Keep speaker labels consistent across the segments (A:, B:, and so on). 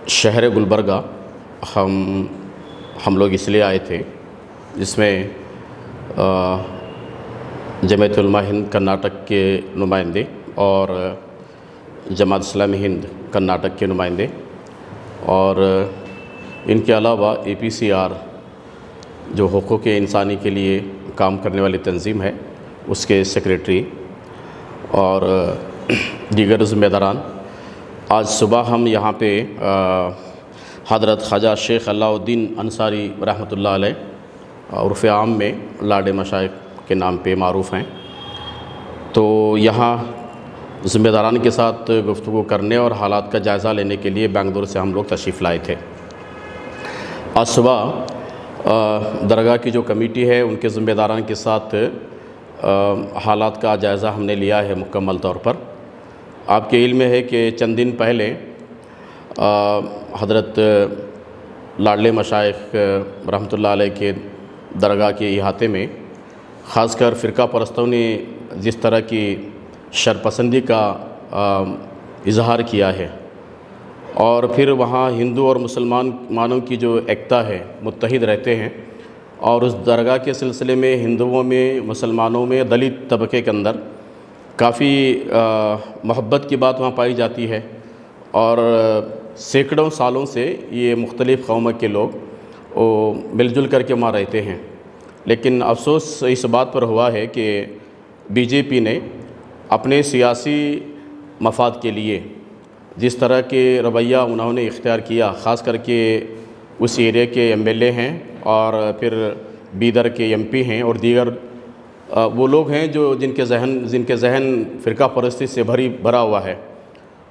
A: شہر گلبرگہ ہم لوگ اس لیے آئے تھے جس میں جمعیت علماء ہند کرناٹک کے نمائندے اور جماعت اسلامی ہند کرناٹک کے نمائندے اور ان کے علاوہ APCR جو حقوق انسانی کے لیے کام کرنے والی تنظیم ہے اس کے سیکریٹری اور دیگر ذمہ داران آج صبح ہم یہاں پہ حضرت خواجہ شیخ علاء الدین انصاری رحمۃ اللہ علیہ عرف عام میں لاڈ مشائخ کے نام پہ معروف ہیں، تو یہاں ذمہ داران کے ساتھ گفتگو کرنے اور حالات کا جائزہ لینے کے لیے بنگلور سے ہم لوگ تشریف لائے تھے۔ آج صبح درگاہ کی جو کمیٹی ہے ان کے ذمہ داران کے ساتھ حالات کا جائزہ ہم نے لیا ہے مکمل طور پر۔ آپ کے علم میں ہے کہ چند دن پہلے حضرت لاڈلے مشائخ رحمۃ اللہ علیہ کے درگاہ کے احاطے میں خاص کر فرقہ پرستوں نے جس طرح کی شرپسندی کا اظہار کیا ہے، اور پھر وہاں ہندو اور مسلمانوں کی جو ایکتا ہے متحد رہتے ہیں، اور اس درگاہ کے سلسلے میں ہندوؤں میں، مسلمانوں میں، دلت طبقے کے اندر کافی محبت کی بات وہاں پائی جاتی ہے، اور سینکڑوں سالوں سے یہ مختلف قوموں کے لوگ مل جل کر کے وہاں رہتے ہیں۔ لیکن افسوس اس بات پر ہوا ہے کہ BJP نے اپنے سیاسی مفاد کے لیے جس طرح کے رویہ انہوں نے اختیار کیا، خاص کر کے اس ایریا کے MLA ہیں اور پھر بیدر کے MP ہیں اور دیگر وہ لوگ ہیں جو جن کے ذہن فرقہ پرستی سے بھرا ہوا ہے،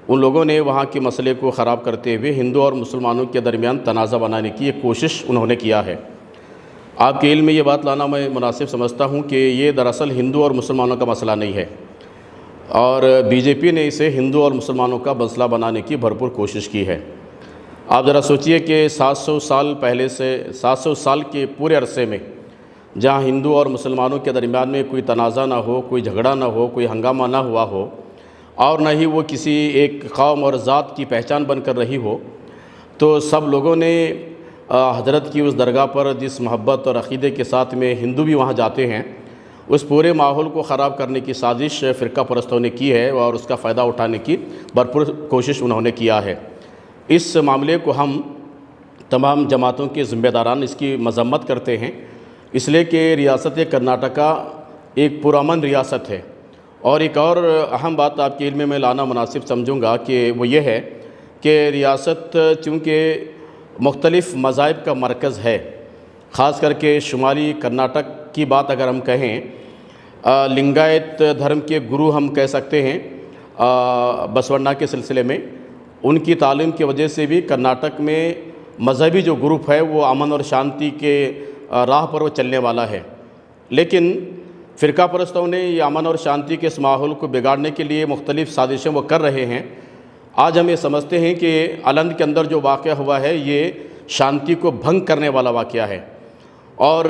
A: ان لوگوں نے وہاں کے مسئلے کو خراب کرتے ہوئے ہندو اور مسلمانوں کے درمیان تنازع بنانے کی ایک کوشش انہوں نے کیا ہے۔ آپ کے علم میں یہ بات لانا میں مناسب سمجھتا ہوں کہ یہ دراصل ہندو اور مسلمانوں کا مسئلہ نہیں ہے، اور BJP نے اسے ہندو اور مسلمانوں کا مسئلہ بنانے کی بھرپور کوشش کی ہے۔ آپ ذرا سوچئے کہ 700 سال پہلے سے 700 سال کے پورے عرصے میں جہاں ہندو اور مسلمانوں کے درمیان میں کوئی تنازع نہ ہو، کوئی جھگڑا نہ ہو، کوئی ہنگامہ نہ ہوا ہو، اور نہ ہی وہ کسی ایک قوم اور ذات کی پہچان بن کر رہی ہو، تو سب لوگوں نے حضرت کی اس درگاہ پر جس محبت اور عقیدے کے ساتھ میں ہندو بھی وہاں جاتے ہیں، اس پورے ماحول کو خراب کرنے کی سازش فرقہ پرستوں نے کی ہے اور اس کا فائدہ اٹھانے کی بھرپور کوشش انہوں نے کیا ہے۔ اس معاملے کو ہم تمام جماعتوں کے ذمہ داران اس کی مذمت کرتے ہیں، اس لیے کہ ریاست کرناٹکا ایک پرامن ریاست ہے، اور ایک اور اہم بات آپ کے علم میں لانا مناسب سمجھوں گا کہ وہ یہ ہے کہ ریاست چونکہ مختلف مذاہب کا مرکز ہے، خاص کر کے شمالی کرناٹک کی بات اگر ہم کہیں، لنگایت دھرم کے گرو ہم کہہ سکتے ہیں بسونا کے سلسلے میں، ان کی تعلیم کی وجہ سے بھی کرناٹک میں مذہبی جو گروپ ہے وہ امن اور شانتی کے راہ پر وہ چلنے والا ہے۔ لیکن فرقہ پرستوں نے یہ امن اور شانتی کے اس ماحول کو بگاڑنے کے لیے مختلف سازشیں وہ کر رہے ہیں۔ آج ہم یہ سمجھتے ہیں کہ الند کے اندر جو واقعہ ہوا ہے یہ شانتی کو بھنگ کرنے والا واقعہ ہے، اور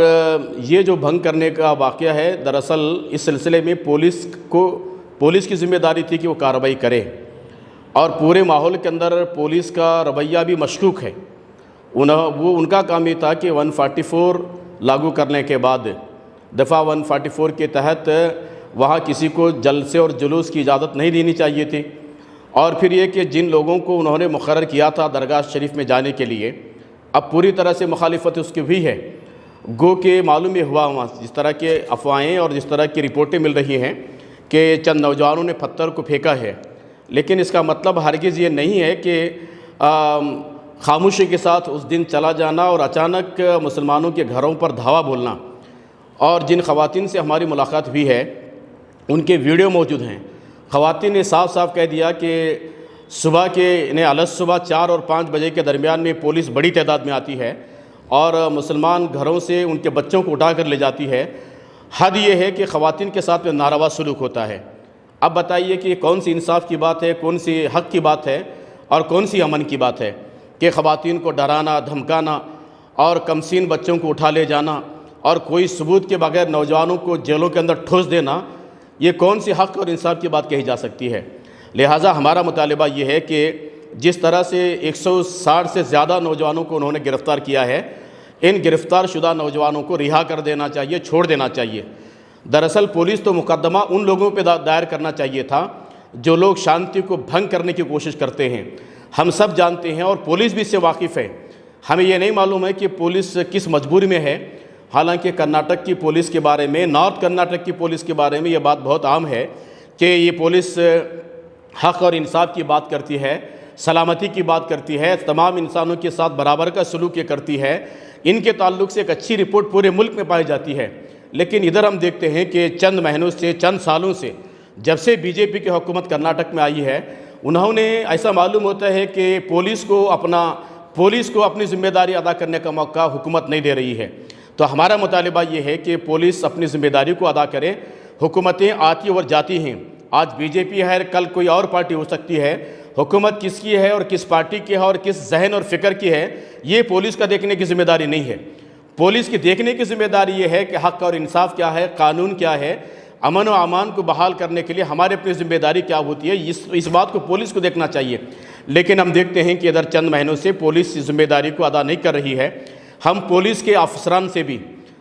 A: یہ جو بھنگ کرنے کا واقعہ ہے دراصل اس سلسلے میں پولیس کی ذمہ داری تھی کہ وہ کارروائی کرے، اور پورے ماحول کے اندر پولیس کا رویہ بھی مشکوک ہے۔ ان کا کام یہ تھا کہ 144 لاگو کرنے کے بعد دفعہ 144 کے تحت وہاں کسی کو جلسے اور جلوس کی اجازت نہیں دینی چاہیے تھی، اور پھر یہ کہ جن لوگوں کو انہوں نے مقرر کیا تھا درگاہ شریف میں جانے کے لیے، اب پوری طرح سے مخالفت اس کی ہوئی ہے۔ گو کہ معلوم یہ ہوا وہاں جس طرح کے افواہیں اور جس طرح کی رپورٹیں مل رہی ہیں کہ چند نوجوانوں نے پتھر کو پھینکا ہے، لیکن اس کا مطلب ہرگز یہ نہیں ہے کہ خاموشی کے ساتھ اس دن چلا جانا اور اچانک مسلمانوں کے گھروں پر دھاوا بولنا۔ اور جن خواتین سے ہماری ملاقات ہوئی ہے ان کے ویڈیو موجود ہیں، خواتین نے صاف صاف کہہ دیا کہ صبح کے صبح 4 اور 5 بجے کے درمیان میں پولیس بڑی تعداد میں آتی ہے اور مسلمان گھروں سے ان کے بچوں کو اٹھا کر لے جاتی ہے۔ حد یہ ہے کہ خواتین کے ساتھ میں ناروا سلوک ہوتا ہے۔ اب بتائیے کہ کون سی انصاف کی بات ہے، کون سی حق کی بات ہے، اور کون سی امن کی بات ہے کہ خواتین کو ڈرانا، دھمکانا اور کمسین بچوں کو اٹھا لے جانا اور کوئی ثبوت کے بغیر نوجوانوں کو جیلوں کے اندر ٹھوس دینا، یہ کون سی حق اور انصاف کی بات کہی جا سکتی ہے؟ لہٰذا ہمارا مطالبہ یہ ہے کہ جس طرح سے 160 سے زیادہ نوجوانوں کو انہوں نے گرفتار کیا ہے، ان گرفتار شدہ نوجوانوں کو رہا کر دینا چاہیے، چھوڑ دینا چاہیے۔ دراصل پولیس تو مقدمہ ان لوگوں پہ دائر کرنا چاہیے تھا جو لوگ شانتی کو بھنگ کرنے کی کوشش کرتے ہیں۔ ہم سب جانتے ہیں اور پولیس بھی اس سے واقف ہے۔ ہمیں یہ نہیں معلوم ہے کہ پولیس کس مجبوری میں ہے، حالانکہ کرناٹک کی پولیس کے بارے میں، نارتھ کرناٹک کی پولیس کے بارے میں یہ بات بہت عام ہے کہ یہ پولیس حق اور انصاف کی بات کرتی ہے، سلامتی کی بات کرتی ہے، تمام انسانوں کے ساتھ برابر کا سلوک کرتی ہے۔ ان کے تعلق سے ایک اچھی رپورٹ پورے ملک میں پائی جاتی ہے، لیکن ادھر ہم دیکھتے ہیں کہ چند مہینوں سے، چند سالوں سے، جب سے بی جے پی کی حکومت کرناٹک میں آئی ہے، انہوں نے ایسا معلوم ہوتا ہے کہ پولیس کو اپنی ذمہ داری ادا کرنے کا موقع حکومت نہیں دے رہی ہے۔ تو ہمارا مطالبہ یہ ہے کہ پولیس اپنی ذمہ داری کو ادا کرے۔ حکومتیں آتی اور جاتی ہیں، آج بی جے پی ہے، کل کوئی اور پارٹی ہو سکتی ہے۔ حکومت کس کی ہے اور کس پارٹی کی ہے اور کس ذہن اور فکر کی ہے، یہ پولیس کا دیکھنے کی ذمہ داری نہیں ہے۔ پولیس کی دیکھنے کی ذمہ داری یہ ہے کہ حق اور انصاف کیا ہے، قانون کیا ہے، امن و امان کو بحال کرنے کے لیے ہمارے اپنی ذمہ داری کیا ہوتی ہے، اس بات کو پولیس کو دیکھنا چاہیے۔ لیکن ہم دیکھتے ہیں کہ ادھر چند مہینوں سے پولیس اس ذمہ داری کو ادا نہیں کر رہی ہے۔ ہم پولیس کے افسران سے بھی،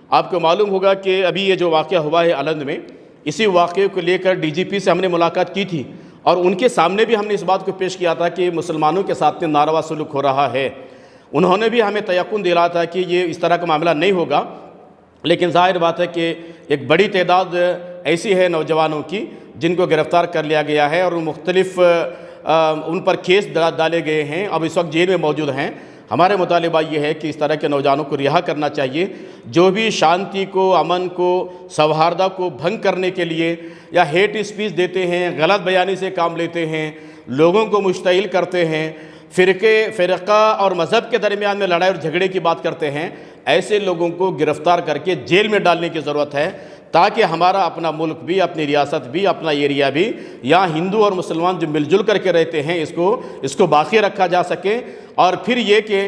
A: آپ کو معلوم ہوگا کہ ابھی یہ جو واقعہ ہوا ہے الند میں، اسی واقعے کو لے کر ڈی جی پی سے ہم نے ملاقات کی تھی اور ان کے سامنے بھی ہم نے اس بات کو پیش کیا تھا کہ مسلمانوں کے ساتھ میں ناروا سلوک ہو رہا ہے۔ انہوں نے بھی ہمیں تیقن دلایا تھا کہ یہ اس طرح کا معاملہ نہیں ہوگا، لیکن ظاہر بات ہے کہ ایک بڑی تعداد ایسی ہے نوجوانوں کی جن کو گرفتار کر لیا گیا ہے اور مختلف ان پر کیس ڈالے گئے ہیں، اب اس وقت جیل میں موجود ہیں۔ ہمارے مطالبہ یہ ہے کہ اس طرح کے نوجوانوں کو رہا کرنا چاہیے، جو بھی شانتی کو، امن کو، سوہاردہ کو بھنگ کرنے کے لیے یا ہیٹ اسپیچ دیتے ہیں، غلط بیانی سے کام لیتے ہیں، لوگوں کو مشتعل کرتے ہیں، فرقہ اور مذہب کے درمیان میں لڑائی اور جھگڑے کی بات کرتے ہیں، ایسے لوگوں کو گرفتار کر کے جیل میں ڈالنے کی ضرورت ہے تاکہ ہمارا اپنا ملک بھی، اپنی ریاست بھی، اپنا ایریا بھی، یہاں ہندو اور مسلمان جو مل جل کر کے رہتے ہیں اس کو باقی رکھا جا سکے۔ اور پھر یہ کہ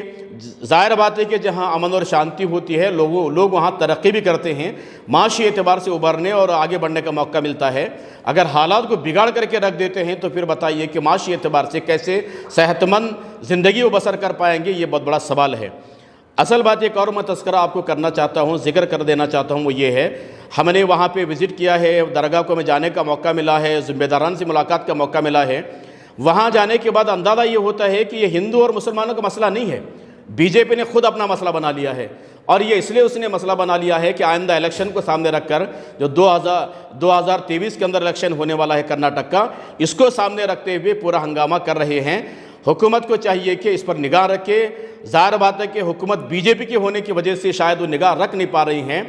A: ظاہر بات ہے کہ جہاں امن اور شانتی ہوتی ہے لوگ وہاں ترقی بھی کرتے ہیں، معاشی اعتبار سے ابھرنے اور آگے بڑھنے کا موقع ملتا ہے۔ اگر حالات کو بگاڑ کر کے رکھ دیتے ہیں تو پھر بتائیے کہ معاشی اعتبار سے کیسے صحت مند زندگی وہ بسر کر پائیں گے، یہ بہت بڑا سوال ہے۔ اصل بات ایک اور میں تذکرہ آپ کو کرنا چاہتا ہوں، ذکر کر دینا چاہتا ہوں، وہ یہ ہے ہم نے وہاں پہ وزٹ کیا ہے، درگاہ کو میں جانے کا موقع ملا ہے، ذمہ داران سے ملاقات کا موقع ملا ہے۔ وہاں جانے کے بعد اندازہ یہ ہوتا ہے کہ یہ ہندو اور مسلمانوں کا مسئلہ نہیں ہے، بی جے پی نے خود اپنا مسئلہ بنا لیا ہے، اور یہ اس لیے اس نے مسئلہ بنا لیا ہے کہ آئندہ الیکشن کو سامنے رکھ کر جو 2023 کے اندر الیکشن ہونے والا ہے کرناٹک کا، اس کو سامنے رکھتے ہوئے پورا ہنگامہ کر رہے ہیں۔ حکومت کو چاہیے کہ اس پر نگاہ رکھے۔ ظاہر بات ہے کہ حکومت بی جے پی کی ہونے کی وجہ سے شاید وہ نگاہ رکھ نہیں پا رہی ہیں،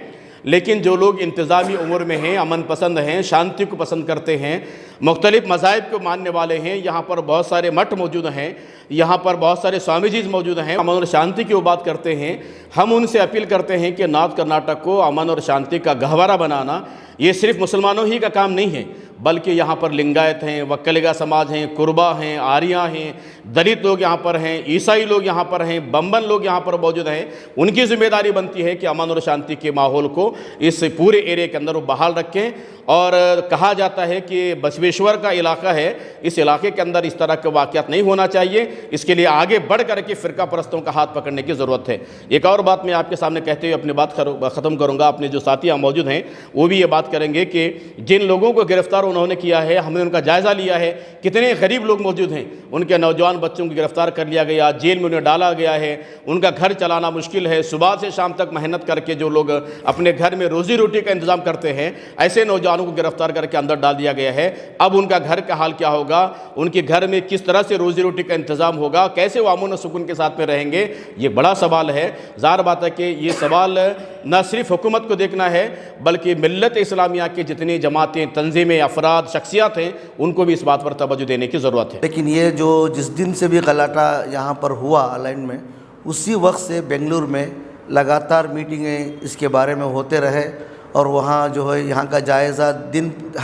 A: لیکن جو لوگ انتظامی امور میں ہیں، امن پسند ہیں، شانتی کو پسند کرتے ہیں، مختلف مذاہب کو ماننے والے ہیں، یہاں پر بہت سارے مٹھ موجود ہیں، یہاں پر بہت سارے سوامی جیز موجود ہیں، امن اور شانتی کی وہ بات کرتے ہیں۔ ہم ان سے اپیل کرتے ہیں کہ نارتھ کرناٹک کو امن اور شانتی کا گہوارہ بنانا یہ صرف مسلمانوں ہی کا کام نہیں ہے، بلکہ یہاں پر لنگایت ہیں، وکلگا سماج ہیں، کربا ہیں، آریہ ہیں، دلت لوگ یہاں پر ہیں، عیسائی لوگ یہاں پر ہیں، بمبن لوگ یہاں پر موجود ہیں۔ ان کی ذمہ داری بنتی ہے کہ امن اور شانتی کے ماحول کو اس پورے ایریا کے اندر وہ بحال رکھیں۔ اور کہا جاتا ہے کہ بسویشور کا علاقہ ہے، اس علاقے کے اندر اس طرح کے واقعات نہیں ہونا چاہیے، اس کے لیے آگے بڑھ کر کے فرقہ پرستوں کا ہاتھ پکڑنے کی ضرورت ہے۔ ایک اور بات میں آپ کے سامنے کہتے ہوئے اپنی بات ختم کروں گا، اپنے جو ساتھی یہاں موجود ہیں وہ بھی یہ بات کریں گے کہ جن لوگوں کو گرفتار انہوں نے کیا ہے، ہم نے ان کا جائزہ لیا ہے، کتنے غریب لوگ موجود ہیں، ان کے نوجوان بچوں کو گرفتار کر لیا گیا، جیل میں انہیں ڈالا گیا ہے، ان کا گھر چلانا مشکل ہے، صبح سے شام تک محنت کر کے جو لوگ اپنے گھر میں روزی روٹی کا انتظام کرتے ہیں، ایسے نوجوانوں کو گرفتار کر کے اندر ڈال دیا گیا ہے۔ اب ان کا گھر کا حال کیا ہوگا، ان کے گھر میں کس طرح سے روزی روٹی کا انتظام ہوگا، کیسے وہ امن و سکون کے ساتھ میں رہیں گے، یہ بڑا سوال ہے۔ ظاہر بات ہے کہ یہ سوال نہ صرف حکومت کو دیکھنا ہے بلکہ ملت اسلامیہ کے جتنی جماعتیں، تنظیمیں، افراد، شخصیات ہیں، ان کو بھی اس بات پر توجہ دینے کی ضرورت ہے۔
B: لیکن یہ جو جس دن سے بھی غلاٹہ یہاں پر ہوا الائن میں، اسی وقت سے بنگلور میں لگاتار میٹنگیں اس کے بارے میں ہوتے رہے، اور وہاں جو ہے یہاں کا جائزہ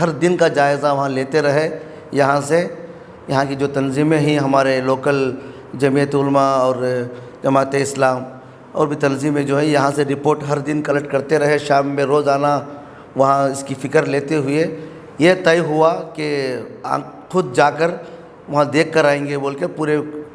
B: ہر دن کا جائزہ وہاں لیتے رہے۔ یہاں سے یہاں کی جو تنظیمیں ہیں، ہمارے لوکل جمعیت علماء اور جماعت اسلام اور بھی تنظیمیں جو ہیں، یہاں سے رپورٹ ہر دن کلیکٹ کرتے رہے، شام میں روزانہ وہاں اس کی فکر لیتے ہوئے یہ طے ہوا کہ خود جا کر وہاں دیکھ کر آئیں گے بول کے پورے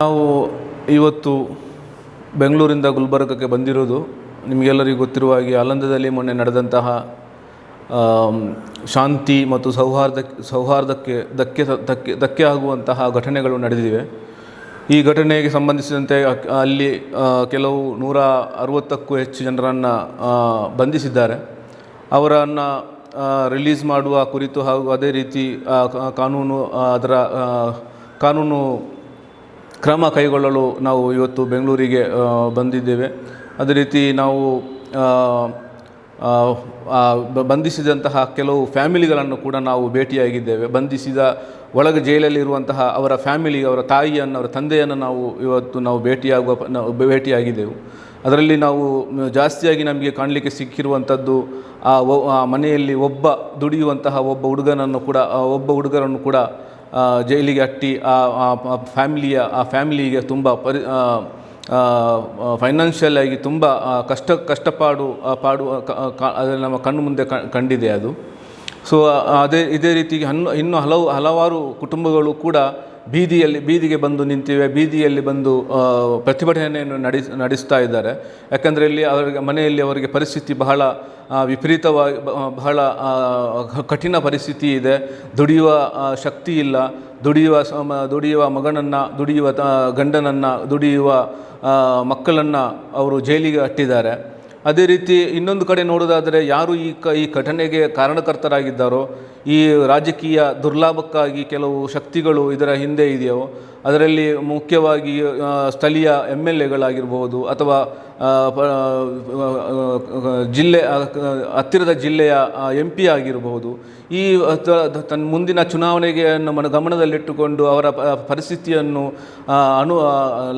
C: ನಾವು ಇವತ್ತು ಬೆಂಗಳೂರಿಂದ ಗುಲ್ಬರ್ಗಕ್ಕೆ ಬಂದಿರೋದು ನಿಮಗೆಲ್ಲರಿಗೂ ಗೊತ್ತಿರುವ ಹಾಗೆ ಆಲಂದದಲ್ಲಿ ಮೊನ್ನೆ ನಡೆದಂತಹ ಶಾಂತಿ ಮತ್ತು ಸೌಹಾರ್ದಕ್ಕೆ ಧಕ್ಕೆ ಆಗುವಂತಹ ಘಟನೆಗಳು ನಡೆದಿವೆ. ಈ ಘಟನೆಗೆ ಸಂಬಂಧಿಸಿದಂತೆ ಅಲ್ಲಿ ಕೆಲವು 160ಕ್ಕೂ ಹೆಚ್ಚು ಜನರನ್ನು ಬಂಧಿಸಿದ್ದಾರೆ. ಅವರನ್ನು ರಿಲೀಸ್ ಮಾಡುವ ಕುರಿತು ಹಾಗೂ ಅದೇ ರೀತಿ ಕಾನೂನು ಕ್ರಮ ಕೈಗೊಳ್ಳಲು ನಾವು ಇವತ್ತು ಬೆಂಗಳೂರಿಗೆ ಬಂದಿದ್ದೇವೆ. ಅದೇ ರೀತಿ ನಾವು ಬಂಧಿಸಿದಂತಹ ಕೆಲವು ಫ್ಯಾಮಿಲಿಗಳನ್ನು ಕೂಡ ನಾವು ಭೇಟಿಯಾಗಿದ್ದೇವೆ. ಬಂಧಿಸಿದ ಒಳಗೆ ಜೈಲಲ್ಲಿರುವಂತಹ ಅವರ ಫ್ಯಾಮಿಲಿ, ಅವರ ತಾಯಿಯನ್ನು, ಅವರ ತಂದೆಯನ್ನು ನಾವು ಭೇಟಿಯಾಗಿದ್ದೆವು. ಅದರಲ್ಲಿ ನಾವು ಜಾಸ್ತಿಯಾಗಿ ನಮಗೆ ಕಾಣಲಿಕ್ಕೆ ಸಿಕ್ಕಿರುವಂಥದ್ದು ಆ ಮನೆಯಲ್ಲಿ ಒಬ್ಬ ಹುಡುಗರನ್ನು ಕೂಡ ಜೈಲಿಗೆ ಅಟ್ಟಿ ಫ್ಯಾಮಿಲಿಗೆ ತುಂಬ ಫೈನಾನ್ಷಿಯಲ್ ಆಗಿ ತುಂಬ ಕಷ್ಟಪಾಡು ಅದನ್ನು ನಮ್ಮ ಕಣ್ಣು ಮುಂದೆ ಕಂಡಿದೆ ಅದು. ಸೊ ಇದೇ ರೀತಿ ಇನ್ನೂ ಹಲವಾರು ಕುಟುಂಬಗಳು ಕೂಡ ಬೀದಿಗೆ ಬಂದು ನಿಂತಿವೆ, ಬೀದಿಯಲ್ಲಿ ಬಂದು ಪ್ರತಿಭಟನೆಯನ್ನು ನಡೆಸ್ತಾ ಇದ್ದಾರೆ. ಯಾಕಂದರೆ ಇಲ್ಲಿ ಮನೆಯಲ್ಲಿ ಅವರಿಗೆ ಪರಿಸ್ಥಿತಿ ಬಹಳ ವಿಪರೀತವಾಗಿ, ಬಹಳ ಕಠಿಣ ಪರಿಸ್ಥಿತಿ ಇದೆ. ದುಡಿಯುವ ಶಕ್ತಿ ಇಲ್ಲ, ದುಡಿಯುವ ಮಗನನ್ನು, ದುಡಿಯುವ ಗಂಡನನ್ನು, ದುಡಿಯುವ ಮಕ್ಕಳನ್ನು ಅವರು ಜೈಲಿಗೆ ಅಟ್ಟಿದ್ದಾರೆ. ಅದೇ ರೀತಿ ಇನ್ನೊಂದು ಕಡೆ ನೋಡೋದಾದರೆ ಯಾರು ಈ ಘಟನೆಗೆ ಕಾರಣಕರ್ತರಾಗಿದ್ದಾರೋ, ಈ ರಾಜಕೀಯ ದುರ್ಲಾಭಕ್ಕಾಗಿ ಕೆಲವು ಶಕ್ತಿಗಳು ಇದರ ಹಿಂದೆ ಇದೆಯೋ, ಅದರಲ್ಲಿ ಮುಖ್ಯವಾಗಿ ಸ್ಥಳೀಯ MLAಗಳಾಗಿರ್ಬೋದು ಅಥವಾ ಹತ್ತಿರದ ಜಿಲ್ಲೆಯ MP ಆಗಿರಬಹುದು, ಈ ತನ್ನ ಮುಂದಿನ ಚುನಾವಣೆಗೆ ಗಮನದಲ್ಲಿಟ್ಟುಕೊಂಡು ಅವರ ಪರಿಸ್ಥಿತಿಯನ್ನು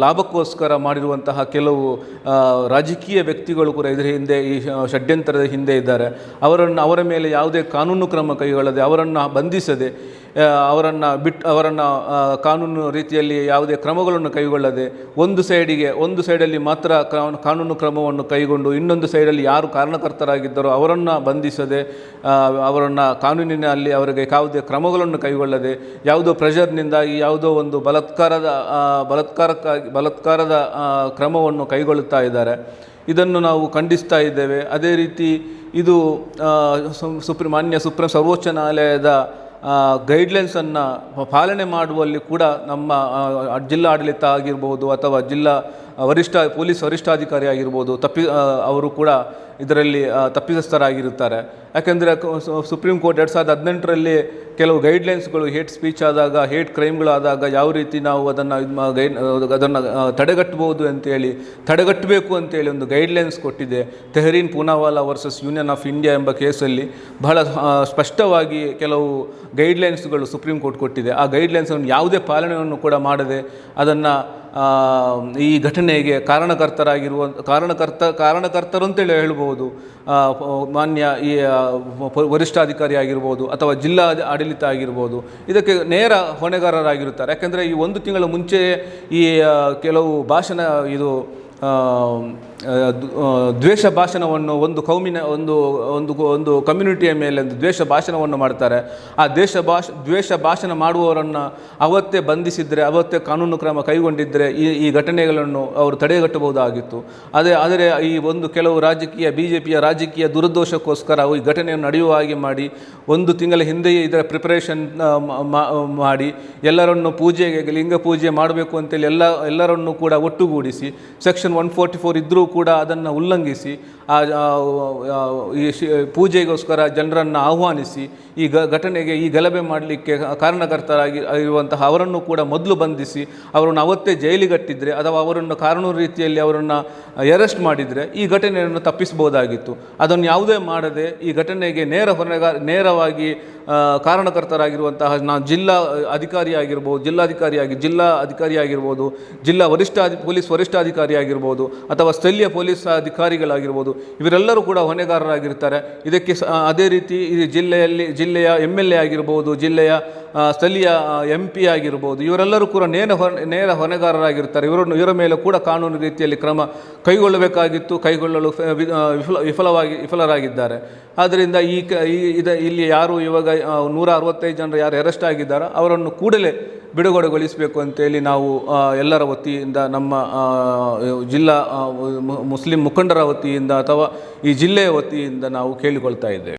C: ಲಾಭಕ್ಕೋಸ್ಕರ ಮಾಡಿರುವಂತಹ ಕೆಲವು ರಾಜಕೀಯ ವ್ಯಕ್ತಿಗಳು ಕೂಡ ಇದರ ಹಿಂದೆ, ಈ ಷಡ್ಯಂತ್ರದ ಹಿಂದೆ ಇದ್ದಾರೆ. ಅವರ ಮೇಲೆ ಯಾವುದೇ ಕಾನೂನು ಕ್ರಮ ಕೈಗೊಳ್ಳದೆ, ಅವರನ್ನು ಬಂಧಿಸದೆ, ಅವರನ್ನು ಕಾನೂನು ರೀತಿಯಲ್ಲಿ ಯಾವುದೇ ಕ್ರಮಗಳನ್ನು ಕೈಗೊಳ್ಳದೆ, ಒಂದು ಸೈಡಲ್ಲಿ ಮಾತ್ರ ಕಾನೂನು ಕ್ರಮವನ್ನು ಕೈಗೊಂಡು ಇನ್ನೊಂದು ಸೈಡಲ್ಲಿ ಯಾರು ಕಾರಣಕರ್ತರಾಗಿದ್ದಾರೋ ಅವರನ್ನು ಬಂಧಿಸದೆ, ಅವರನ್ನು ಕಾನೂನಿನಲ್ಲಿ ಅವರಿಗೆ ಯಾವುದೇ ಕ್ರಮಗಳನ್ನು ಕೈಗೊಳ್ಳದೆ, ಯಾವುದೋ ಪ್ರೆಷರ್ನಿಂದಾಗಿ ಯಾವುದೋ ಒಂದು ಬಲಾತ್ಕಾರದ ಕ್ರಮವನ್ನು ಕೈಗೊಳ್ಳುತ್ತಾ ಇದ್ದಾರೆ. ಇದನ್ನು ನಾವು ಖಂಡಿಸ್ತಾ ಇದ್ದೇವೆ. ಅದೇ ರೀತಿ ಇದು ಮಾನ್ಯ ಸರ್ವೋಚ್ಚ ನ್ಯಾಯಾಲಯದ ಗೈಡ್ಲೈನ್ಸನ್ನು ಪಾಲನೆ ಮಾಡುವಲ್ಲಿ ಕೂಡ ನಮ್ಮ ಜಿಲ್ಲಾ ಆಡಳಿತ ಆಗಿರ್ಬೋದು ಅಥವಾ ಜಿಲ್ಲಾ ಪೊಲೀಸ್ ವರಿಷ್ಠಾಧಿಕಾರಿ ಆಗಿರ್ಬೋದು ಅವರು ಕೂಡ ಇದರಲ್ಲಿ ತಪ್ಪಿತಸ್ಥರಾಗಿರುತ್ತಾರೆ. ಯಾಕೆಂದರೆ ಸುಪ್ರೀಂ ಕೋರ್ಟ್ 2018ರಲ್ಲಿ ಕೆಲವು ಗೈಡ್ಲೈನ್ಸ್ಗಳು ಹೇಟ್ ಸ್ಪೀಚ್ ಆದಾಗ, ಹೇಟ್ ಕ್ರೈಮ್ಗಳಾದಾಗ ಯಾವ ರೀತಿ ನಾವು ಅದನ್ನು ತಡೆಗಟ್ಟಬಹುದು ಅಂತೇಳಿ, ತಡೆಗಟ್ಟಬೇಕು ಅಂತೇಳಿ ಒಂದು ಗೈಡ್ಲೈನ್ಸ್ ಕೊಟ್ಟಿದೆ. Tehseen Poonawalla versus Union of India ಎಂಬ ಕೇಸಲ್ಲಿ ಬಹಳ ಸ್ಪಷ್ಟವಾಗಿ ಕೆಲವು ಗೈಡ್ಲೈನ್ಸ್ಗಳು ಸುಪ್ರೀಂ ಕೋರ್ಟ್ ಕೊಟ್ಟಿದೆ. ಆ ಗೈಡ್ಲೈನ್ಸನ್ನು ಯಾವುದೇ ಪಾಲನೆಯನ್ನು ಕೂಡ ಮಾಡದೆ ಅದನ್ನು ಈ ಘಟನೆಗೆ ಕಾರಣಕರ್ತರು ಅಂತೇಳಿ ಹೇಳ್ಬೋದು. ಮಾನ್ಯ ಈ ವರಿಷ್ಠಾಧಿಕಾರಿ ಆಗಿರ್ಬೋದು ಅಥವಾ ಜಿಲ್ಲಾ ಆಡಳಿತ ಆಗಿರ್ಬೋದು, ಇದಕ್ಕೆ ನೇರ ಹೊಣೆಗಾರರಾಗಿರುತ್ತಾರೆ. ಯಾಕೆಂದರೆ ಈ 1 ತಿಂಗಳ ಮುಂಚೆ ಈ ಕೆಲವು ಭಾಷಣ ದ್ವೇಷ ಭಾಷಣವನ್ನು ಒಂದು ಕಮ್ಯುನಿಟಿಯ ಮೇಲೆ ದ್ವೇಷ ಭಾಷಣವನ್ನು ಮಾಡ್ತಾರೆ. ಆ ದ್ವೇಷ ಭಾಷಣ ಮಾಡುವವರನ್ನು ಅವತ್ತೇ ಬಂಧಿಸಿದರೆ, ಅವತ್ತೇ ಕಾನೂನು ಕ್ರಮ ಕೈಗೊಂಡಿದ್ದರೆ ಈ ಘಟನೆಗಳನ್ನು ಅವರು ತಡೆಗಟ್ಟಬಹುದಾಗಿತ್ತು. ಆದರೆ ಈ ಕೆಲವು BJPಯ ರಾಜಕೀಯ ದುರುದ್ದೇಶಕ್ಕೋಸ್ಕರ ಈ ಘಟನೆಯನ್ನು ನಡೆಯುವ ಹಾಗೆ ಮಾಡಿ 1 ತಿಂಗಳ ಹಿಂದೆಯೇ ಇದರ ಪ್ರಿಪರೇಷನ್ ಮಾಡಿ ಎಲ್ಲರನ್ನು ಲಿಂಗ ಪೂಜೆ ಮಾಡಬೇಕು ಅಂತೇಳಿ ಎಲ್ಲರನ್ನೂ ಕೂಡ ಒಟ್ಟುಗೂಡಿಸಿ ಸೆಕ್ಷನ್ 144 ಇದ್ದರೂ ಕೂಡ ಅದನ್ನು ಉಲ್ಲಂಘಿಸಿ ಈ ಪೂಜೆಗೋಸ್ಕರ ಜನರನ್ನು ಆಹ್ವಾನಿಸಿ ಈ ಘಟನೆಗೆ ಈ ಗಲಭೆ ಮಾಡಲಿಕ್ಕೆ ಕಾರಣಕರ್ತರಾಗಿರುವಂತಹ ಅವರನ್ನು ಕೂಡ ಮೊದಲು ಬಂಧಿಸಿ ಅವರನ್ನು ಅವತ್ತೇ ಜೈಲಿಗಟ್ಟಿದ್ರೆ ಅಥವಾ ಅವರನ್ನು ಕಾನೂನು ರೀತಿಯಲ್ಲಿ ಅವರನ್ನು ಅರೆಸ್ಟ್ ಮಾಡಿದರೆ ಈ ಘಟನೆಯನ್ನು ತಪ್ಪಿಸಬಹುದಾಗಿತ್ತು. ಅದನ್ನು ಯಾವುದೇ ಮಾಡದೆ ಈ ಘಟನೆಗೆ ನೇರವಾಗಿ ಕಾರಣಕರ್ತರಾಗಿರುವಂತಹ ಜಿಲ್ಲಾ ಅಧಿಕಾರಿ ಆಗಿರ್ಬೋದು, ಜಿಲ್ಲಾ ಪೊಲೀಸ್ ವರಿಷ್ಠಾಧಿಕಾರಿ ಆಗಿರ್ಬೋದು ಅಥವಾ ಸ್ಥಳೀಯ ಪೊಲೀಸ್ ಅಧಿಕಾರಿಗಳಾಗಿರ್ಬೋದು, ಇವರೆಲ್ಲರೂ ಕೂಡ ಹೊಣೆಗಾರರಾಗಿರ್ತಾರೆ. ಇದಕ್ಕೆ ಅದೇ ರೀತಿ ಈ ಜಿಲ್ಲೆಯ MLA ಆಗಿರ್ಬೋದು, ಜಿಲ್ಲೆಯ ಸ್ಥಳೀಯ MP ಆಗಿರ್ಬೋದು, ಇವರೆಲ್ಲರೂ ಕೂಡ ನೇರ ಹೊಣೆಗಾರರಾಗಿರ್ತಾರೆ. ಇವರ ಮೇಲೆ ಕೂಡ ಕಾನೂನು ರೀತಿಯಲ್ಲಿ ಕ್ರಮ ಕೈಗೊಳ್ಳಲು ವಿಫಲರಾಗಿದ್ದಾರೆ. ಆದ್ದರಿಂದ ಇಲ್ಲಿ ಯಾರು ಇವಾಗ 165 ಜನರು ಯಾರು ಅರೆಸ್ಟ್ ಆಗಿದ್ದಾರೋ ಅವರನ್ನು ಕೂಡಲೇ ಬಿಡುಗಡೆಗೊಳಿಸಬೇಕು ಅಂತೇಳಿ ನಾವು ಎಲ್ಲರ ವತಿಯಿಂದ, ನಮ್ಮ ಜಿಲ್ಲಾ ಮುಸ್ಲಿಂ ಮುಖಂಡರ ವತಿಯಿಂದ ಅಥವಾ ಈ ಜಿಲ್ಲೆಯ ವತಿಯಿಂದ ನಾವು ಕೇಳಿಕೊಳ್ತಾ ಇದ್ದೇವೆ.